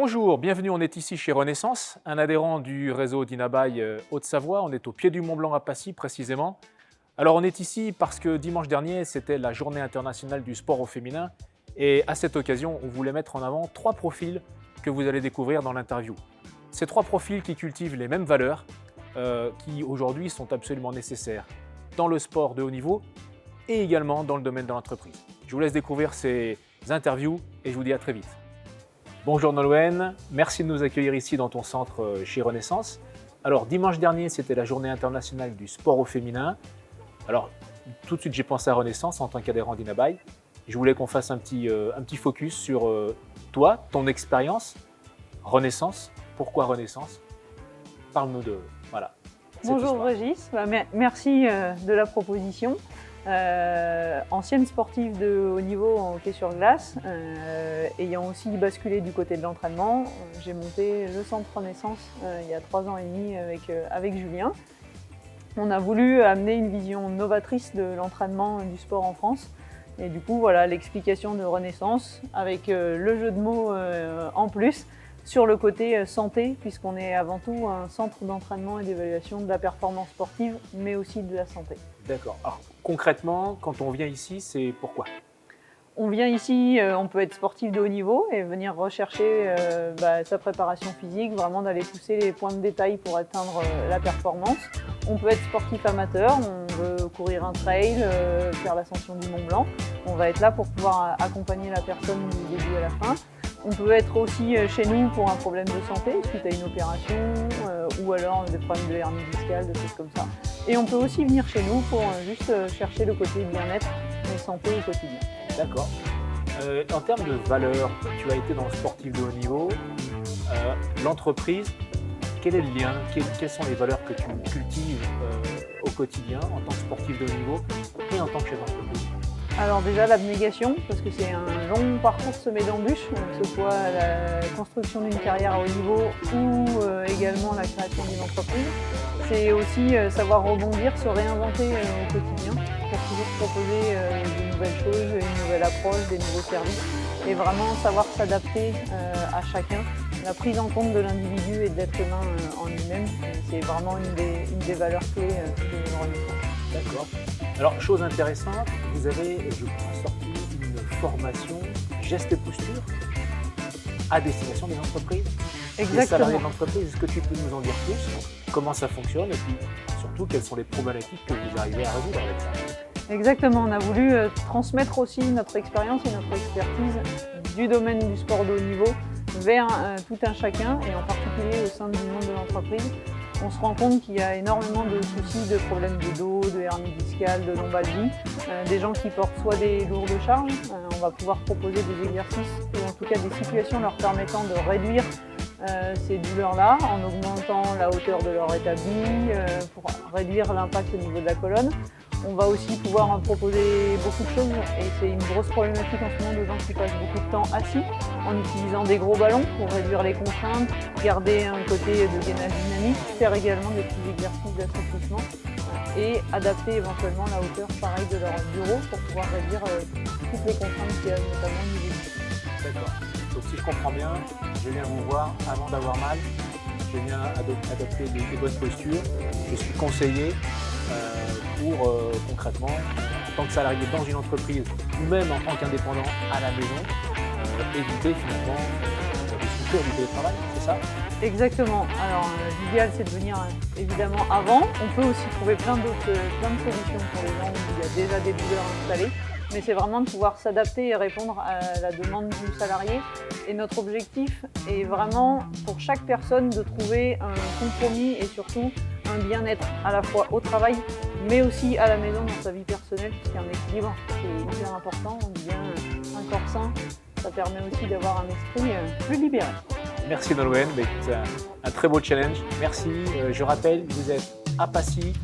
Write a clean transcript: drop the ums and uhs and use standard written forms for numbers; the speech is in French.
Bonjour, bienvenue, on est ici chez Renaissance, un adhérent du réseau d'Inabaye Haute-Savoie. On est au pied du Mont-Blanc à Passy précisément. Alors on est ici parce que dimanche dernier, c'était la journée internationale du sport au féminin. Et à cette occasion, on voulait mettre en avant 3 profils que vous allez découvrir dans l'interview. Ces 3 profils qui cultivent les mêmes valeurs, qui aujourd'hui sont absolument nécessaires dans le sport de haut niveau et également dans le domaine de l'entreprise. Je vous laisse découvrir ces interviews et je vous dis à très vite. Bonjour Nolwenn, merci de nous accueillir ici dans ton centre chez Renaissance. Alors dimanche dernier, c'était la journée internationale du sport au féminin. Alors tout de suite, j'ai pensé à Renaissance en tant qu'adhérent d'Inabaye. Je voulais qu'on fasse un petit focus sur toi, ton expérience. Renaissance, pourquoi Renaissance? Parle-nous de voilà. Bonjour Régis, merci de la proposition. Ancienne sportive de haut niveau en hockey sur glace, ayant aussi basculé du côté de l'entraînement, j'ai monté le centre Renaissance il y a 3 ans et demi avec Julien. On a voulu amener une vision novatrice de l'entraînement du sport en France. Et du coup, voilà l'explication de Renaissance avec le jeu de mots en plus sur le côté santé, puisqu'on est avant tout un centre d'entraînement et d'évaluation de la performance sportive, mais aussi de la santé. D'accord. Alors concrètement, quand on vient ici, c'est pourquoi? On vient ici, on peut être sportif de haut niveau et venir rechercher sa préparation physique, vraiment d'aller pousser les points de détail pour atteindre la performance. On peut être sportif amateur, on veut courir un trail, faire l'ascension du Mont Blanc. On va être là pour pouvoir accompagner la personne du début à la fin. On peut être aussi chez nous pour un problème de santé, suite à une opération, ou alors des problèmes de hernie discale, des choses comme ça. Et on peut aussi venir chez nous pour juste chercher le côté bien-être et santé au quotidien. D'accord. En termes de valeurs, tu as été dans le sportif de haut niveau. L'entreprise, quel est le lien? Quelles sont les valeurs que tu cultives au quotidien en tant que sportif de haut niveau et en tant que chef d'entreprise? Alors déjà l'abnégation, parce que c'est un long parcours semé d'embûches, que ce soit la construction d'une carrière à haut niveau ou également la création d'une entreprise. C'est aussi savoir rebondir, se réinventer au quotidien pour toujours proposer de nouvelles choses, une nouvelle approche, des nouveaux services et vraiment savoir s'adapter à chacun. La prise en compte de l'individu et de l'être humain en lui-même, c'est vraiment une des valeurs clés de Renaissance. D'accord. Alors, chose intéressante, vous avez, je crois, sorti une formation geste et posture à destination des entreprises. Exactement. Des salariés d'entreprise. Est-ce que tu peux nous en dire plus? Comment ça fonctionne et puis surtout quelles sont les problématiques que vous arrivez à résoudre avec ça? Exactement, on a voulu transmettre aussi notre expérience et notre expertise du domaine du sport de haut niveau vers tout un chacun et en particulier au sein du monde de l'entreprise. On se rend compte qu'il y a énormément de soucis, de problèmes de dos, de hernie discale, de lombalgie, des gens qui portent soit des lourdes charges. On va pouvoir proposer des exercices ou en tout cas des situations leur permettant de réduire ces douleurs-là en augmentant la hauteur de leur établi pour réduire l'impact au niveau de la colonne. On va aussi pouvoir en proposer beaucoup de choses et c'est une grosse problématique en ce moment de gens qui passent beaucoup de temps assis en utilisant des gros ballons pour réduire les contraintes, garder un côté de gainage dynamique, faire également des petits exercices d'assouplissement et adapter éventuellement la hauteur pareil de leur bureau pour pouvoir réduire toutes les contraintes qu'il y a notamment au niveau du dos. D'accord. Donc si je comprends bien, je viens vous voir avant d'avoir mal, je viens adopter des bonnes postures, je suis conseillé pour concrètement, en tant que salarié dans une entreprise ou même en tant qu'indépendant à la maison, éviter finalement des structures du télétravail, c'est ça? Exactement. Alors l'idéal c'est de venir évidemment avant. On peut aussi trouver plein de solutions pour les gens où il y a déjà des douleurs installées. Mais c'est vraiment de pouvoir s'adapter et répondre à la demande du salarié. Et notre objectif est vraiment pour chaque personne de trouver un compromis et surtout un bien-être à la fois au travail, mais aussi à la maison dans sa vie personnelle, puisqu'il y a un équilibre qui est hyper important. On dit bien un corps sain, ça permet aussi d'avoir un esprit plus libéré. Merci Nolwenn, c'est un très beau challenge. Merci. Je rappelle, vous êtes à Passy,